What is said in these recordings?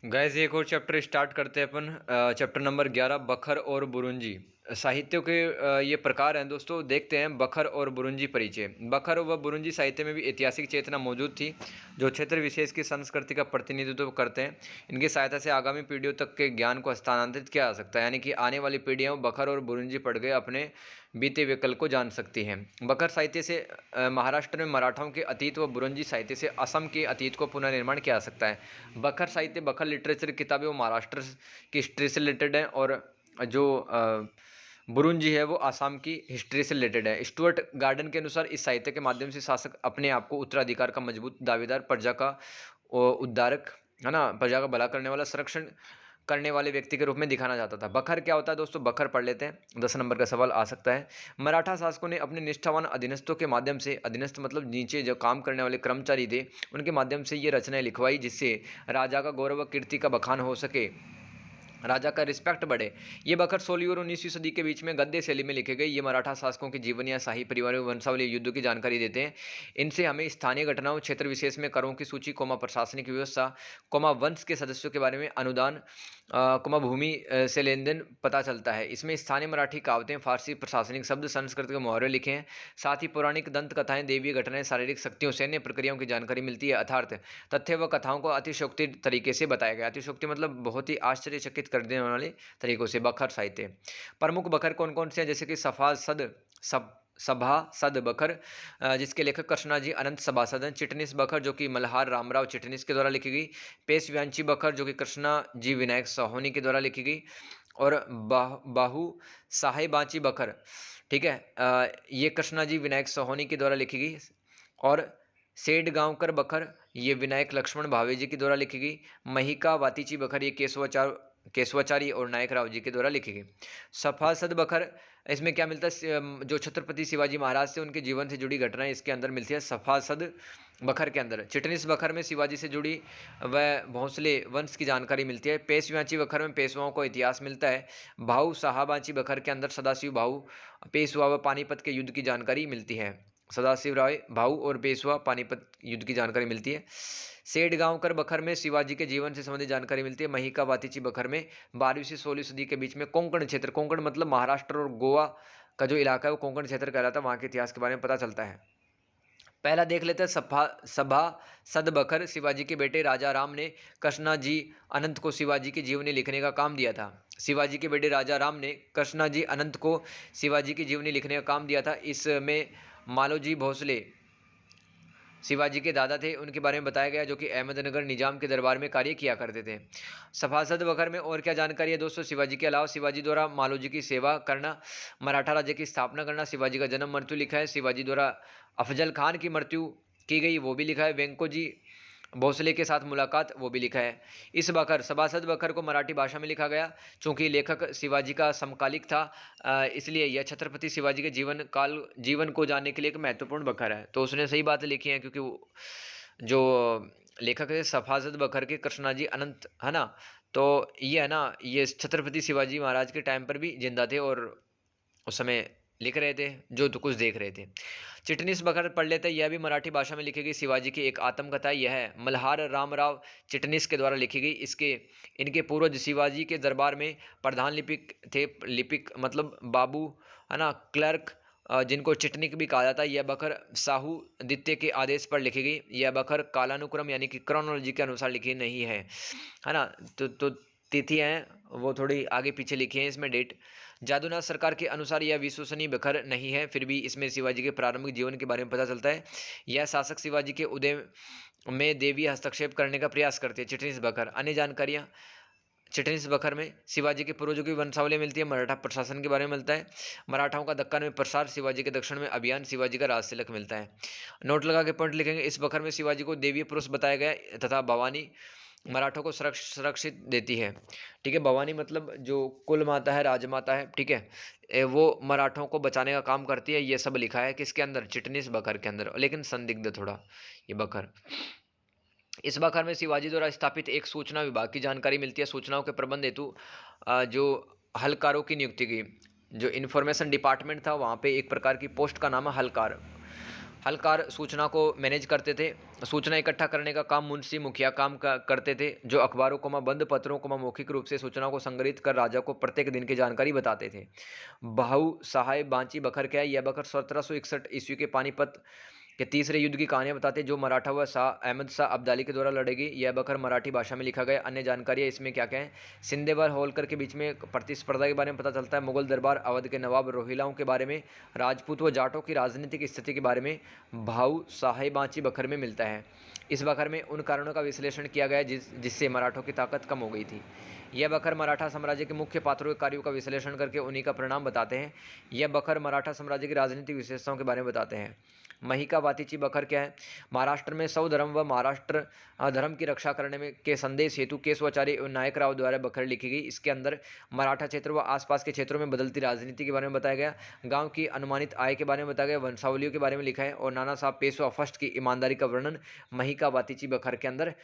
Guys एक और chapter start करते हैं अपन। चैप्टर नंबर 11 बखर और बुरुंजी। साहित्य के ये प्रकार हैं दोस्तों। देखते हैं बखर और बुरुंजी परिचय। बखर व बुरुंजी साहित्य में भी ऐतिहासिक चेतना मौजूद थी जो क्षेत्र विशेष की संस्कृति का प्रतिनिधित्व करते हैं। इनकी सहायता से आगामी पीढ़ियों तक के ज्ञान को हस्तांतरित किया जा सकता है, यानी कि आने वाली पीढ़ियाँ बखर और बुरुंजी पढ़ के अपने बीते हुए कल को जान सकती हैं। बखर साहित्य से महाराष्ट्र में मराठाओं के अतीत व बुरुंजी साहित्य से असम के अतीत को पुनर्निर्माण किया जा सकता है। बखर साहित्य, बखर लिटरेचर किताबें वो महाराष्ट्र की हिस्ट्री से रिलेटेड है, और जो बुरुंजी है वो आसाम की हिस्ट्री से रिलेटेड है। स्टुअर्ट गार्डन के अनुसार इस साहित्य के माध्यम से शासक अपने आप को उत्तराधिकार का मजबूत दावेदार, प्रजा का उद्धारक, है ना, प्रजा का भला करने वाला, संरक्षण करने वाले व्यक्ति के रूप में दिखाना जाता था। बखर क्या होता है दोस्तों? बखर पढ़ लेते हैं, 10 नंबर का सवाल आ सकता है। मराठा शासकों ने अपने निष्ठावान अधीनस्थों के माध्यम से, अधीनस्थ मतलब नीचे जो काम करने वाले कर्मचारी थे, उनके माध्यम से ये रचनाएं लिखवाई जिससे राजा का गौरव व कीर्ति का बखान हो सके, राजा का रिस्पेक्ट बढ़े। ये बखर 16वीं और 19वीं सदी के बीच में गद्य शैली में लिखे गए। ये मराठा शासकों के जीवन या शाही परिवारों, वंशावली, युद्धों की जानकारी देते हैं। इनसे हमें स्थानीय घटनाओं, क्षेत्र विशेष में करों की सूची, प्रशासनिक व्यवस्था, वंश के सदस्यों के बारे में अनुदान, भूमि से लेन देन पता चलता है। इसमें स्थानीय मराठी कहावतें, फारसी प्रशासनिक शब्द, संस्कृत के मुहावरे लिखे हैं। साथ ही पौराणिक दंत कथाएं, दैवीय घटनाएं, शारीरिक शक्तियों, सैन्य प्रक्रियाओं की जानकारी मिलती है। अर्थात तथ्य व कथाओं को अतिशयोक्ति तरीके से बताया गया। अतिशयोक्ति मतलब बहुत ही आश्चर्यचकित कर देने वाले तरीकों से। बखर साहित्य। प्रमुख बखर कौन कौन से हैं? जैसे कि सभासद बखर, जिसके लेखक कृष्णाजी अनंत सभासद हैं। चिटनिस बखर जो कि मल्हार रामराव चिटनिस के द्वारा लिखी गई। पेशव्यांची बखर जो कि कृष्णा जी विनायक सोहोनी के द्वारा लिखी गई। और बाहू साहेबाची बखर, ठीक है, ये कृष्णा जी विनायक सोहोनी के द्वारा लिखी गई। और सेठ गांवकर बखर, ये विनायक लक्ष्मण भावे जी के द्वारा लिखी गई। महिका वातीची बखर, ये केशवाचारी और नायक राव जी के द्वारा लिखी गई। सभासद बखर, इसमें क्या मिलता है? जो छत्रपति शिवाजी महाराज थे उनके जीवन से जुड़ी घटनाएं इसके अंदर मिलती है सभासद बखर के अंदर। चिटनिस बखर में शिवाजी से जुड़ी व भोंसले वंश की जानकारी मिलती है। पेशव्यांची बखर में पेशवाओं को इतिहास मिलता है। भाऊ साहबाची बखर के अंदर सदाशिव भाऊ, पेशवा व पानीपत के युद्ध की जानकारी मिलती है। सदाशिव राय भाऊ और पेशवा पानीपत युद्ध की जानकारी मिलती है। सेठ गांवकर बखर में शिवाजी के जीवन से संबंधित जानकारी मिलती है। महिका वातीची बखर में 12वीं से 16वीं सदी के बीच में कोंकण क्षेत्र, कोंकण मतलब महाराष्ट्र और गोवा का जो इलाका है वो कोंकण क्षेत्र कहलाता है, वहाँ के इतिहास के बारे में पता चलता है। पहला देख लेते हैं सभासद बखर। शिवाजी के बेटे राजा राम ने कृष्णा जी अनंत को शिवाजी की जीवनी लिखने का काम दिया था। शिवाजी के बेटे राजा राम ने कृष्णा जी अनंत को शिवाजी की जीवनी लिखने का काम दिया था। इसमें मालोजी भोसले शिवाजी के दादा थे, उनके बारे में बताया गया, जो कि अहमदनगर निजाम के दरबार में कार्य किया करते थे। सभासद बखर में और क्या जानकारी है दोस्तों? शिवाजी के अलावा शिवाजी द्वारा मालोजी की सेवा करना, मराठा राज्य की स्थापना करना, शिवाजी का जन्म मृत्यु लिखा है। शिवाजी द्वारा अफजल खान की मृत्यु की गई वो भी लिखा है। वेंकोजी भोसले के साथ मुलाकात वो भी लिखा है। इस बखर, सभासद बखर को मराठी भाषा में लिखा गया। चूँकि लेखक शिवाजी का समकालिक था, इसलिए यह छत्रपति शिवाजी के जीवन को जानने के लिए एक महत्वपूर्ण बखर है। तो उसने सही बातें लिखी हैं, क्योंकि जो लेखक है सभासद बखर के कृष्णाजी अनंत, है ना, तो ये है ना, ये छत्रपति शिवाजी महाराज के टाइम पर भी जिंदा थे और उस समय लिख रहे थे, जो तो कुछ देख रहे थे। चिटनिस बखर पढ़ लेते हैं। यह भी मराठी भाषा में लिखी गई शिवाजी की एक आत्मकथा। यह है मल्हार रामराव चिटनिस के द्वारा लिखी गई। इनके पूर्वज शिवाजी के दरबार में प्रधान लिपिक थे। लिपिक मतलब बाबू, है ना, क्लर्क, जिनको चिटनिक भी कहा जाता है। यह बखर साहू द्वितीय के आदेश पर लिखी गई। यह बखर कालानुक्रम यानी कि क्रोनोलॉजी के अनुसार लिखी नहीं है ना। तो तिथि हैं वो थोड़ी आगे पीछे लिखी है इसमें डेट। जादूनाथ सरकार के अनुसार यह विश्वसनीय बखर नहीं है, फिर भी इसमें शिवाजी के प्रारंभिक जीवन के बारे में पता चलता है। यह शासक शिवाजी के उदय में देवी हस्तक्षेप करने का प्रयास करते हैं। चिटनिस बखर। अन्य जानकारियाँ, चिटनिस बखर में शिवाजी के पूर्वजों की वंशावली मिलती है। मराठा प्रशासन के बारे में मिलता है। मराठाओं का दक्कन में प्रसार, शिवाजी के दक्षिण में अभियान, शिवाजी का राजतिलक मिलता है। नोट लगा के पॉइंट लिखेंगे। इस बखर में शिवाजी को देवीय पुरुष बताया गया तथा भवानी मराठों को सुरक्षित देती है। ठीक है, भवानी मतलब जो कुल माता है, राजमाता है, ठीक है, वो मराठों को बचाने का काम करती है। ये सब लिखा है किसके अंदर? चिटनिस बखर के अंदर, लेकिन संदिग्ध थोड़ा ये बखर। इस बखर में शिवाजी द्वारा स्थापित एक सूचना विभाग की जानकारी मिलती है। सूचनाओं के प्रबंध हेतु जो हलकारों की नियुक्ति की, जो इन्फॉर्मेशन डिपार्टमेंट था वहाँ पे एक प्रकार की पोस्ट का नाम है हलकार। हलकार सूचना को मैनेज करते थे। सूचना इकट्ठा करने का काम मुंशी मुखिया करते थे, जो अखबारों को बंद पत्रों को मौखिक रूप से सूचना को संग्रहित कर राजा को प्रत्येक दिन की जानकारी बताते थे। भाऊ साहेब बांची बखर क्या है? यह बखर 1761 ईस्वी के पानीपत के तीसरे युद्ध की कहानियां बताते हैं, जो मराठा व शाह अहमद शाह अब्दाली के द्वारा लड़ेगी। यह बखर मराठी भाषा में लिखा गया। अन्य जानकारियां इसमें क्या क्या है? सिंधे व होलकर के बीच में प्रतिस्पर्धा के बारे में पता चलता है। मुगल दरबार, अवध के नवाब, रोहिलाओं के बारे में, राजपूत व जाटों की राजनीतिक स्थिति के बारे में भाऊ साहेबांची बखर में मिलता है। इस बखर में उन कारणों का विश्लेषण किया गया जिससे मराठों की ताकत कम हो गई थी। यह बखर मराठा साम्राज्य के मुख्य पात्रों के कार्यों का विश्लेषण करके उन्हीं का परिणाम बताते हैं। यह बखर मराठा साम्राज्य की राजनीतिक विशेषताओं के बारे में बताते हैं। महिका बातीची बखर क्या है? महाराष्ट्र में सौ धर्म व महाराष्ट्र धर्म की रक्षा करने में के संदेश हेतु केशवाचार्य एवं नायक राव द्वारा बखर लिखी गई। इसके अंदर मराठा क्षेत्र व आसपास के क्षेत्रों में बदलती राजनीति के बारे में बताया गया, गांव की अनुमानित आय के बारे में बताया गया, वंशावलियों के बारे में लिखा है और नाना साहब पेशवा फर्स्ट की ईमानदारी का वर्णन महिका बातीची बखर के अंदर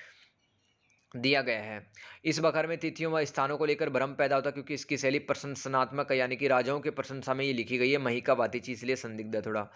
दिया गया है। इस बखर में तिथियों व स्थानों को लेकर भ्रम पैदा होता है, क्योंकि इसकी शैली प्रशंसनात्मक है, यानी कि राजाओं के प्रशंसा में ये लिखी गई है। महिका बातीची इसलिए संदिग्ध है थोड़ा।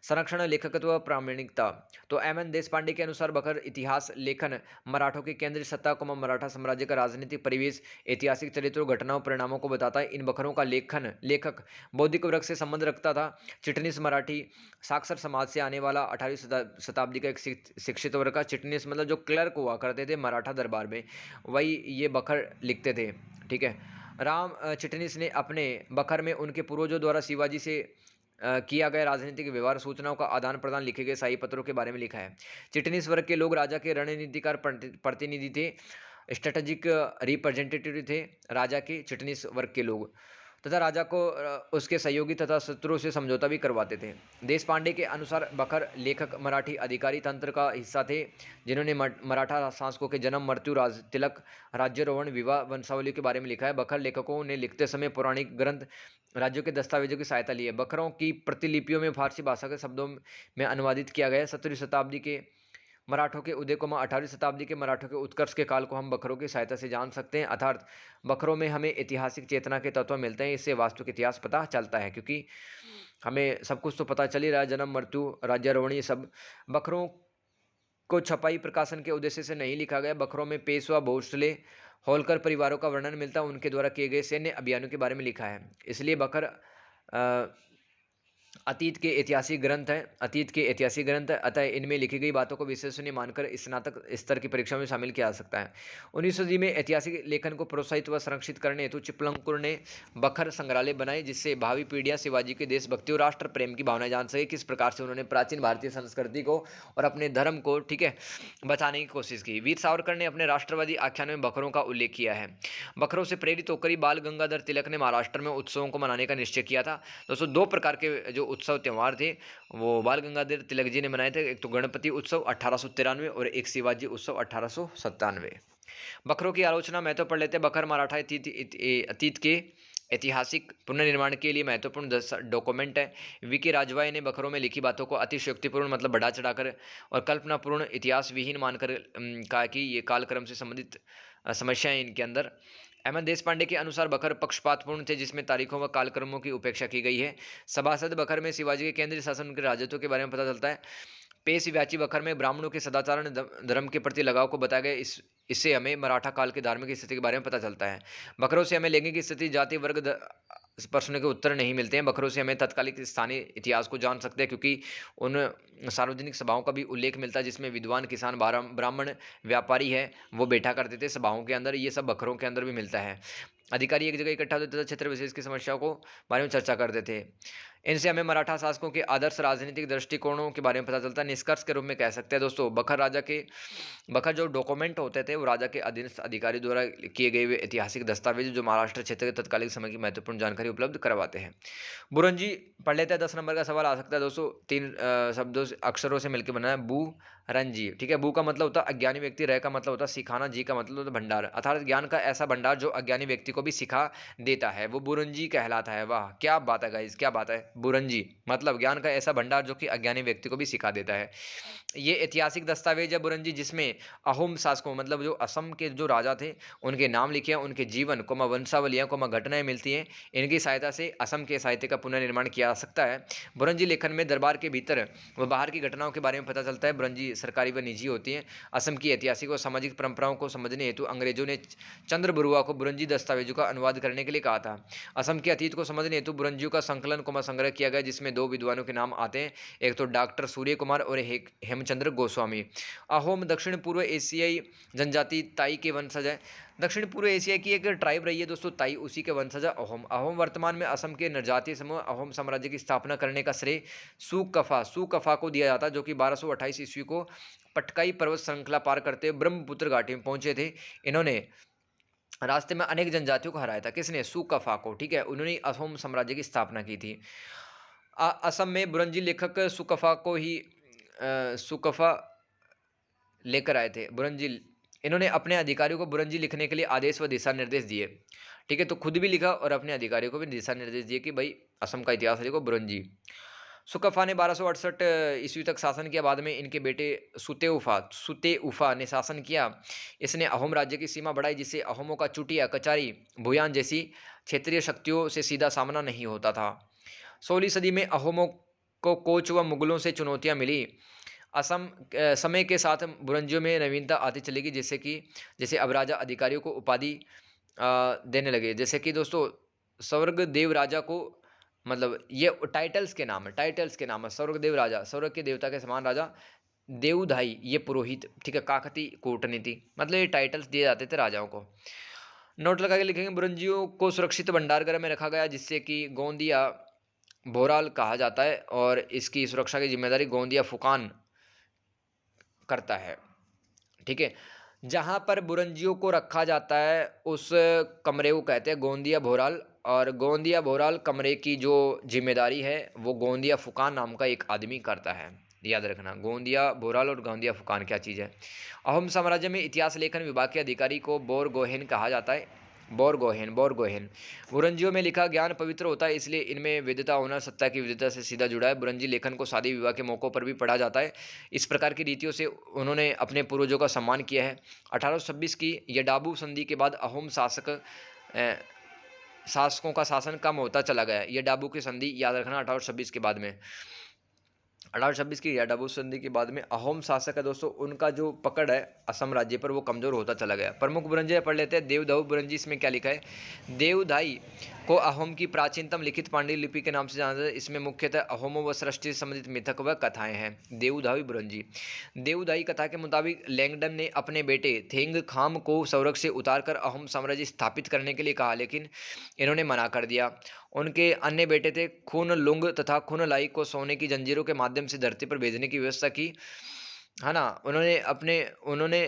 संरक्षण, लेखकत्व व प्रामाणिकता। तो एम.एन. देशपांडे के अनुसार बखर इतिहास लेखन मराठों की केंद्रीय सत्ता को मराठा साम्राज्य का राजनीतिक परिवेश, ऐतिहासिक चरित्रों, घटनाओं, परिणामों को बताता है। इन बखरों का लेखक बौद्धिक वर्ग से संबंध रखता था। चिटनीस मराठी साक्षर समाज से आने वाला 18वीं शताब्दी का एक शिक्षित वर्ग का। चिटनीस मतलब जो क्लर्क हुआ करते थे मराठा दरबार में, वही ये बखर लिखते थे। ठीक है। राम चिटनीस ने अपने बखर में उनके पूर्वजों द्वारा शिवाजी से किया गया राजनीतिक व्यवहार, सूचनाओं का आदान प्रदान, लिखे गए शाही पत्रों के बारे में लिखा है। चिटनीस वर्ग के लोग राजा के रणनीतिकार प्रतिनिधि थे, स्ट्रेटेजिक रिप्रेजेंटेटिव थे राजा के चिटनीस वर्ग के लोग, तथा राजा को उसके सहयोगी तथा शत्रुओं से समझौता भी करवाते थे। देश पांडे के अनुसार बखर लेखक मराठी अधिकारी तंत्र का हिस्सा थे, जिन्होंने मराठा शासकों के जन्म, मृत्यु, तिलक, राज्यारोहण, विवाह, वंशावली के बारे में लिखा है। बखर लेखकों ने लिखते समय पौराणिक ग्रंथ, राज्यों के दस्तावेजों की सहायता ली है। बखरों की प्रतिलिपियों में फारसी भाषा के शब्दों में अनुवादित किया गया है। 17वीं शताब्दी के मराठों के उदय को 18वीं शताब्दी के मराठों के उत्कर्ष के काल को हम बखरों की सहायता से जान सकते हैं। अर्थात बखरों में हमें ऐतिहासिक चेतना के तत्व मिलते हैं, इससे वास्तविक इतिहास पता चलता है, क्योंकि हमें सब कुछ तो पता चल ही रहा है, जन्म, मृत्यु, राज्यारोहण, ये सब। बखरों को छपाई प्रकाशन के उद्देश्य से नहीं लिखा गया। बखरों में पेशवा, भोसले, होलकर परिवारों का वर्णन मिलता है, उनके द्वारा किए गए सैन्य अभियानों के बारे में लिखा है। इसलिए बखर अतीत के ऐतिहासिक ग्रंथ है, अतः इनमें लिखी गई बातों को विश्वसनीय मानकर स्नातक स्तर की परीक्षा में शामिल किया जा सकता है। 19वीं सदी में ऐतिहासिक लेखन को प्रोत्साहित व संरक्षित करने हेतु चिपलंकुर ने बखर संग्रहालय बनाए, जिससे भावी पीढ़ियां शिवाजी के देशभक्ति और राष्ट्र प्रेम की भावना जान सके। किस प्रकार से उन्होंने प्राचीन भारतीय संस्कृति को और अपने धर्म को, ठीक है, बचाने की कोशिश की। वीर सावरकर ने अपने राष्ट्रवादी आख्यान में बखरों का उल्लेख किया है। बखरों से प्रेरित होकर ही बाल गंगाधर तिलक ने महाराष्ट्र में उत्सवों को मनाने का निश्चय किया था। दोस्तों, दो प्रकार के जो उत्सव त्यौहार थे वो बाल गंगाधर तिलक जी ने मनाए थे। एक तो गणपति उत्सव 1893 और एक शिवाजी उत्सव 1897। बखरों की आलोचना महत्व पढ़ लेते हैं। बखर मराठा अतीत के ऐतिहासिक पुनर्निर्माण के लिए महत्वपूर्ण डॉक्यूमेंट है। वीके राजवाई ने बखरों में लिखी बातों को अतिशयोक्तिपूर्ण, मतलब बढ़ा चढ़ाकर और कल्पनापूर्ण, इतिहास विहीन मानकर कहा कि ये कालक्रम से संबंधित समस्याएं इनके अंदर। अहमद देशपांडे के अनुसार बखर पक्षपातपूर्ण थे, जिसमें तारीखों व कालक्रमों की उपेक्षा की गई है। सभासद बखर में शिवाजी के केंद्रीय शासन के राजत्व के बारे में पता चलता है। पेश व्याची बखर में ब्राह्मणों के सदाचार धर्म के प्रति लगाव को बताया गया। इससे हमें मराठा काल की धार्मिक स्थिति के बारे में पता चलता है। बखरों से हमें लैंगिक स्थिति, जाति, वर्ग प्रश्न के उत्तर नहीं मिलते हैं। बखरों से हमें तत्कालिक स्थानीय इतिहास को जान सकते हैं, क्योंकि उन सार्वजनिक सभाओं का भी उल्लेख मिलता है, जिसमें विद्वान, किसान, ब्राह्मण, व्यापारी है वो बैठा करते थे सभाओं के अंदर। ये सब बखरों के अंदर भी मिलता है। अधिकारी एक जगह इकट्ठा होते थे, क्षेत्र विशेष की समस्याओं को बारे में चर्चा करते थे। इनसे हमें मराठा शासकों के आदर्श राजनीतिक दृष्टिकोणों के बारे में पता चलता है। निष्कर्ष के रूप में कह सकते हैं दोस्तों, बखर जो डॉक्यूमेंट होते थे वो राजा के अधीनस्थ अधिकारी द्वारा किए गए हुए ऐतिहासिक दस्तावेज, जो महाराष्ट्र क्षेत्र के तत्कालिक समय की महत्वपूर्ण जानकारी उपलब्ध करवाते हैं। बुरंजी पढ़ लेते हैं। 10 नंबर का सवाल आ सकता है दोस्तों। 3 शब्दों से, अक्षरों से मिलकर बना है। बू रंजी, ठीक है। बू का मतलब होता है अज्ञानी व्यक्ति, रे का मतलब होता है सिखाना, जी का मतलब होता है भंडार, अर्थात ज्ञान का ऐसा भंडार जो अज्ञानी व्यक्ति को भी सिखा देता है, वो बुरंजी कहलाता है। वाह क्या बात है गाइस, क्या बात है। बुरंजी मतलब ज्ञान का ऐसा भंडार जो कि अज्ञानी व्यक्ति को भी सिखा देता है। ये ऐतिहासिक दस्तावेज है बुरंजी, जिसमें अहोम शासकों मतलब जो असम के जो राजा थे उनके नाम लिखे हैं, उनके जीवन कोमा वंशावलियां कोमा घटनाएं मिलती हैं। इनकी सहायता से असम के साहित्य का पुनर्निर्माण किया जा सकता है। बुरंजी लेखन में दरबार के भीतर व बाहर की घटनाओं के बारे में पता चलता है। बुरंजी सरकारी व निजी होती हैं। असम की ऐतिहासिक और सामाजिक परंपराओं को समझने हेतु अंग्रेजों ने चंद्र बरुआ को बुरंजी दस्तावेजों का अनुवाद करने के लिए कहा था। असम के अतीत को समझने हेतु बुरंजियों का संकलन कोमा संग्रह किया गया, जिसमें दो विद्वानों के नाम आते हैं, एक तो डॉक्टर सूर्य कुमार और हेमचंद्र गोस्वामी। अहोम दक्षिण पूर्व एशियाई जनजाति ताई के वंशज है। दक्षिण पूर्व एशिया की एक ट्राइब रही है दोस्तों ताई, उसी के वंशज है अहोम। अहोम वर्तमान में असम के नरजातीय समूह अहोम साम्राज्य की स्थापना करने का श्रेय सुकफा को दिया जाता है, जो कि 1228 ईस्वी को पटकाई पर्वत श्रृंखला पार करते हुए ब्रह्मपुत्र घाटी में पहुंचे थे। इन्होंने रास्ते में अनेक जनजातियों को हराया था। किसने? सुकफा को, ठीक है। उन्होंने अहोम साम्राज्य की स्थापना की थी। असम में बुरंजी लेखक सुकफा को ही सुकफा लेकर आए थे। बुरंजी इन्होंने अपने अधिकारियों को बुरंजी लिखने के लिए आदेश व दिशा निर्देश दिए, ठीक है। तो खुद भी लिखा और अपने अधिकारियों को भी दिशा निर्देश दिए कि भाई असम का इतिहास लिखो बुरंजी। सुकफा ने 1268 ईस्वी तक शासन किया। बाद में इनके बेटे सुतेउफा ने शासन किया। इसने अहोम राज्य की सीमा बढ़ाई, जिससे अहोमों का चुटिया, कचारी, भुयान जैसी क्षेत्रीय शक्तियों से सीधा सामना नहीं होता था। 16वीं सदी में अहोमों को कोच व मुगलों से चुनौतियां मिली। असम समय के साथ बुरंजियों में नवीनता आती चलेगी, जैसे अब राजा अधिकारियों को उपाधि देने लगे, जैसे कि दोस्तों स्वर्ग देव राजा को, मतलब ये टाइटल्स के नाम है। स्वर्ग देव राजा, स्वर्ग के देवता के समान राजा। देवधाई ये पुरोहित, ठीक है। काकती कूटनीति, मतलब ये टाइटल्स दिए जाते थे राजाओं को। नोट लगा के लिखेंगे बुरंजियों को सुरक्षित भंडारगृह में रखा गया, जिससे कि गोंदिया भोराल कहा जाता है, और इसकी सुरक्षा की जिम्मेदारी गोंदिया फुकान करता है, ठीक है। जहां पर बुरंजियों को रखा जाता है उस कमरे को कहते हैं गोंदिया भोराल, और गोंदिया भोराल कमरे की जो जिम्मेदारी है वो गोंदिया फुकान नाम का एक आदमी करता है। याद रखना गोंदिया भोराल और गोंदिया फुकान क्या चीज़ है। अहोम साम्राज्य में इतिहास लेखन विभाग के अधिकारी को बोरगोहेन कहा जाता है। बोरगोहेन। बुरंजियों में लिखा ज्ञान पवित्र होता है, इसलिए इनमें विद्वता होना सत्ता की विद्वता से सीधा जुड़ा है। बुरंजी लेखन को शादी विवाह के मौकों पर भी पढ़ा जाता है। इस प्रकार की रीतियों से उन्होंने अपने पूर्वजों का सम्मान किया है। 1826 की यडाबू संधि के बाद अहोम शासकों का शासन कम होता चला गया। यडाबू की संधि याद रखना 1826 के बाद में। 1826 की याडाबू संधि के बाद में अहोम शासक है दोस्तों, उनका जो पकड़ है असम राज्य पर वो कमजोर होता चला गया। प्रमुख बुरंजी पढ़ लेते हैं। देवदाऊ बुरंजी, इसमें क्या लिखा है? देवदाई को अहोम की प्राचीनतम लिखित पांडुलिपि के नाम से जाना जाता है। इसमें मुख्यतः अहोमों व सृष्टि से संबंधित मिथक व कथाएं हैं। देवदाई बुरंजी। देवदाई कथा के मुताबिक लैंगडन ने अपने बेटे थेंग खाम को स्वर्ग से उतारकर अहोम साम्राज्य स्थापित करने के लिए कहा, लेकिन इन्होंने मना कर दिया। उनके अन्य बेटे थे खुन लुंग तथा खुन लाई को सोने की जंजीरों के माध्यम से धरती पर भेजने की व्यवस्था की, है ना। उन्होंने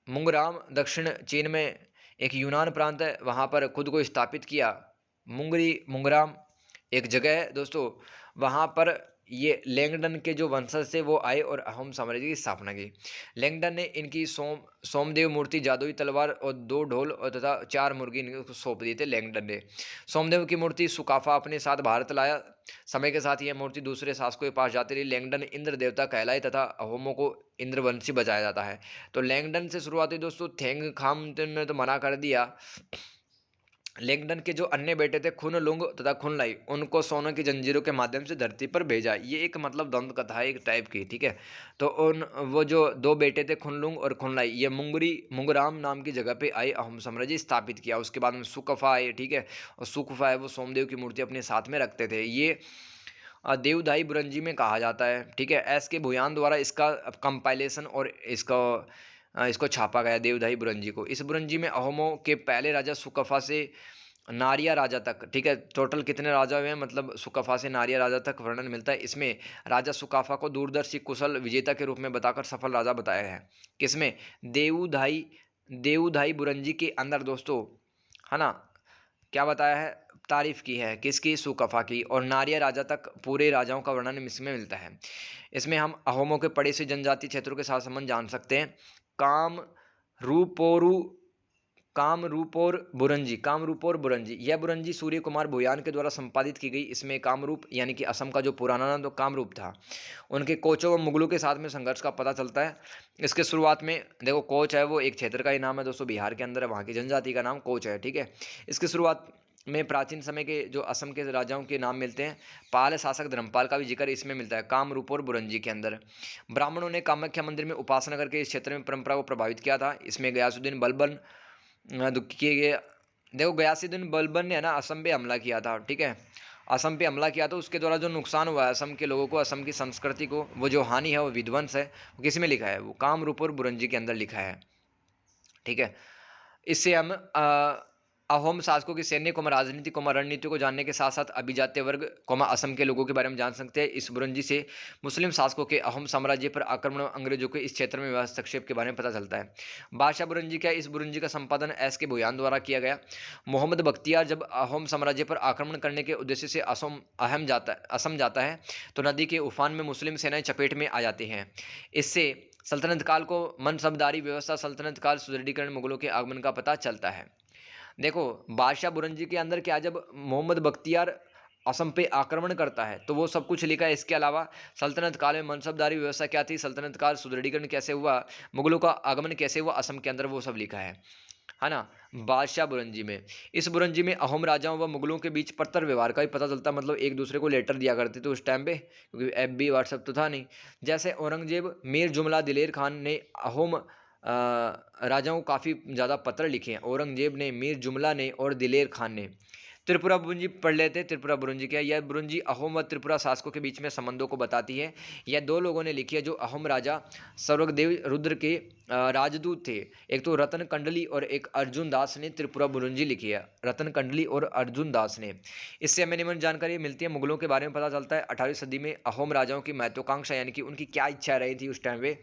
मुंगराम दक्षिण चीन में एक यूनान प्रांत है, वहाँ पर खुद को स्थापित किया। मुंगराम एक जगह है दोस्तों, वहाँ पर ये लैंगडन के जो वंशज थे वो आए और अहोम साम्राज्य की स्थापना की। लैंगडन ने इनकी सोमदेव मूर्ति, जादुई तलवार और 2 ढोल और तथा 4 मुर्गी इनको सौंप दिए थे लैंगडन ने। सोमदेव की मूर्ति सुकाफा अपने साथ भारत लाया। समय के साथ यह मूर्ति दूसरे शासकों के पास जाती रही। लैंगडन इंद्र देवता कहलाए तथा अहोमों को इंद्रवंशी बजाया जाता है। तो लैंगडन से शुरुआत हुई दोस्तों। थेंग खाम ने तो मना कर दिया। लैंगडन के जो अन्य बेटे थे खुन लुंग तथा खुन लाई, उनको सोने की जंजीरों के माध्यम से धरती पर भेजा। ये एक मतलब द्वंद कथा है एक टाइप की, ठीक है। तो वो जो 2 बेटे थे खुन लुंग और खुन लाई, ये मुंगराम नाम की जगह पे आए, अहोम साम्राज्य स्थापित किया। उसके बाद में सुकफा आए, ठीक है। और सुकफा है वो सोमदेव की मूर्ति अपने साथ में रखते थे। ये देवदाई बुरंजी में कहा जाता है, ठीक है। एस के भुयान द्वारा इसका कंपाइलेशन और इसको छापा गया देवदाई बुरंजी को। इस बुरंजी में अहोमों के पहले राजा सुकफा से नारिया राजा तक, ठीक है। टोटल कितने राजा हुए हैं, मतलब सुकफा से नारिया राजा तक वर्णन मिलता है। इसमें राजा सुकाफा को दूरदर्शी कुशल विजेता के रूप में बताकर सफल राजा बताया है। किसमें? देवदाई बुरंजी के अंदर दोस्तों, है ना। क्या बताया है? तारीफ की है, किसकी? सुकफा की। और नारिया राजा तक पूरे राजाओं का वर्णन इसमें मिलता है। इसमें हम अहोमों के पड़ोसी जनजाति क्षेत्रों के साथ संबंध जान सकते हैं। काम रूपोरु कामरूप और बुरंजी, यह बुरंजी सूर्य कुमार भूयान के द्वारा संपादित की गई। इसमें कामरूप यानी कि असम का जो पुराना नाम तो कामरूप था, उनके कोचों व मुगलों के साथ में संघर्ष का पता चलता है। इसके शुरुआत में देखो, कोच है वो एक क्षेत्र का ही नाम है दोस्तों, बिहार के अंदर है, वहाँ की जनजाति का नाम कोच है, ठीक है। इसकी शुरुआत में प्राचीन समय के जो असम के राजाओं के नाम मिलते हैं। पाल शासक धर्मपाल का भी जिक्र इसमें मिलता है कामरूप और बुरंजी के अंदर। ब्राह्मणों ने कामाख्या मंदिर में उपासना करके इस क्षेत्र में परंपरा को प्रभावित किया था। इसमें गयासुद्दीन बलबन किए गए। देखो, गयासुद्दीन बलबन ने है ना असम पे हमला किया था, ठीक है। असम पे हमला किया तो उसके द्वारा जो नुकसान हुआ है असम के लोगों को, असम की संस्कृति को, वो जो हानि है, वो विध्वंस है, वो किस में लिखा है? वो कामरूप और बुरंजी के अंदर लिखा है, ठीक है। इससे हम अहोम शासकों की सैन्य राजनीति रणनीति को जानने के साथ साथ अभिजात्य वर्ग असम के लोगों के बारे में जान सकते हैं। इस बुरंजी से मुस्लिम शासकों के अहोम साम्राज्य पर आक्रमण, अंग्रेजों के इस क्षेत्र में हस्तक्षेप के बारे में पता चलता है। बादशाह बुरंजी क्या? इस बुरंजी का संपादन एस के भुयान द्वारा किया गया। मोहम्मद बख्तियार जब अहोम साम्राज्य पर आक्रमण करने के उद्देश्य से असम जाता है तो नदी के उफान में मुस्लिम सेनाएं चपेट में आ जाती हैं। इससे सल्तनत काल को मनसबदारी व्यवस्था, सल्तनत काल सुदृढ़ीकरण, मुगलों के आगमन का पता चलता है। देखो, बादशाह बुरंजी के अंदर क्या, जब मोहम्मद बख्तियार असम पे आक्रमण करता है तो वो सब कुछ लिखा है। इसके अलावा सल्तनत काल में मनसबदारी व्यवस्था क्या थी, सल्तनत काल सुदृढ़ीकरण कैसे हुआ, मुगलों का आगमन कैसे हुआ असम के अंदर, वो सब लिखा है ना, बादशाह बुरंजी में। इस बुरंजी में अहोम राजाओं व मुगलों के बीच पत्र व्यवहार का भी पता चलता, मतलब एक दूसरे को लेटर दिया करते थे उस टाइम पे, क्योंकि FB व्हाट्सएप तो था नहीं। जैसे औरंगजेब मीर जुमला दिलेर खान ने अहोम राजाओं को काफ़ी ज़्यादा पत्र लिखे हैं। औरंगजेब ने, मीर जुमला ने और दिलेर खान ने। त्रिपुरा बुरंजी पढ़ लेते। त्रिपुरा बुरंजी क्या है? यह बुरंजी अहोम व त्रिपुरा शासकों के बीच में संबंधों को बताती है। यह दो लोगों ने लिखी है जो अहोम राजा स्वर्गदेव रुद्र के राजदूत थे। एक तो रतन कंडली और एक अर्जुन दास ने त्रिपुरा बुरंजी लिखी है, रतन कंडली और अर्जुन दास ने। इससे हमें निम्न जानकारी मिलती है। मुगलों के बारे में पता चलता है। 18वीं सदी में अहोम राजाओं की महत्वाकांक्षा यानी कि उनकी क्या इच्छा रही थी उस टाइम पे,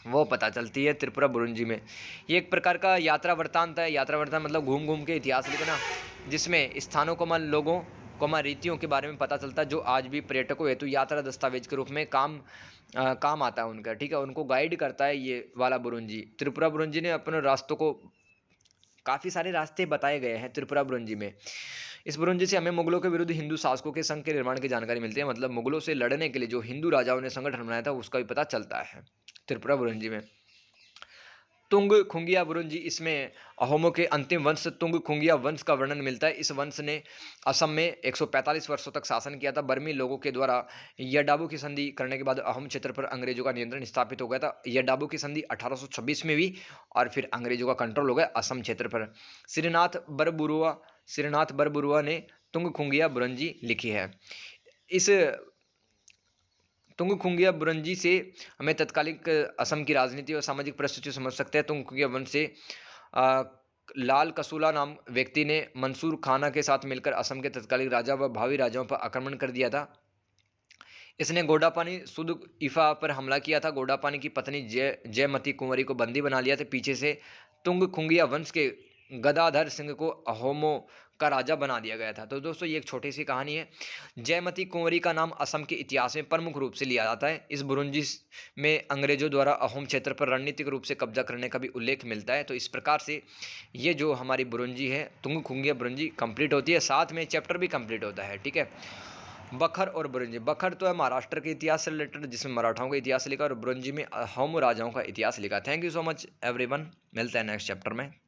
वो पता चलती है त्रिपुरा बुरंजी में। ये एक प्रकार का यात्रा वृत्तांत है। यात्रा वृत्तांत मतलब घूम घूम के इतिहास लिखना, जिसमें स्थानों को, लोगों को, रीतियों के बारे में पता चलता है, जो आज भी पर्यटकों हेतु यात्रा दस्तावेज के रूप में काम आता है उनका, ठीक है। उनको गाइड करता है ये वाला बुरंजी। त्रिपुरा बुरंजी ने अपने रास्तों को, काफ़ी सारे रास्ते बताए गए हैं त्रिपुरा बुरंजी में। इस बुरंजी से हमें मुगलों के विरुद्ध हिंदू शासकों के संघ के निर्माण की जानकारी मिलती है, मतलब मुगलों से लड़ने के लिए जो हिंदू राजाओं ने संगठन बनाया था उसका भी पता चलता है त्रिपुरा बुरंजी में। तुंग खुंगिया बुरंजी, इसमें अहोमों के अंतिम वंश तुंग खुंगिया वंश का वर्णन मिलता है। इस वंश ने असम में 145 वर्षों तक शासन किया था। बर्मी लोगों के द्वारा यडाबू की संधि करने के बाद अहोम क्षेत्र पर अंग्रेजों का नियंत्रण स्थापित हो गया था। यडाबू की संधि 1826 में हुई और फिर अंग्रेजों का कंट्रोल हो गया असम क्षेत्र पर। श्रीनाथ बरबुरुआ ने तुंग खुंगिया बुरंजी लिखी है। इस तुंगखुंगिया बुरंजी से हमें तत्कालिक असम की राजनीति और सामाजिक परिस्थिति समझ सकते हैं। तुंगखुंगिया वंश से लाल कसूला नाम व्यक्ति ने मंसूर खाना के साथ मिलकर असम के तत्कालिक राजा व भावी राजाओं पर आक्रमण कर दिया था। इसने गोडापानी सुद इफा पर हमला किया था। गोडापानी की पत्नी जयमती कुंवरी को बंदी बना लिया था। पीछे से तुंगखुंगिया वंश के गदाधर सिंह को अहोमों का राजा बना दिया गया था। तो दोस्तों, ये एक छोटी सी कहानी है। जयमती कुंवरी का नाम असम के इतिहास में प्रमुख रूप से लिया जाता है। इस बुरंजी में अंग्रेजों द्वारा अहोम क्षेत्र पर रणनीतिक रूप से कब्जा करने का भी उल्लेख मिलता है। तो इस प्रकार से ये जो हमारी बुरंजी है, तुंगखुंगिया बुरंजी, कंप्लीट होती है। साथ में चैप्टर भी कंप्लीट होता है, ठीक है। बखर और बुरंजी, बखर तो है महाराष्ट्र के इतिहास से रिलेटेड, जिसमें मराठाओं का इतिहास लिखा, और बुरंजी में अहोम राजाओं का इतिहास लिखा। Thank you so much everyone, मिलते हैं नेक्स्ट चैप्टर में।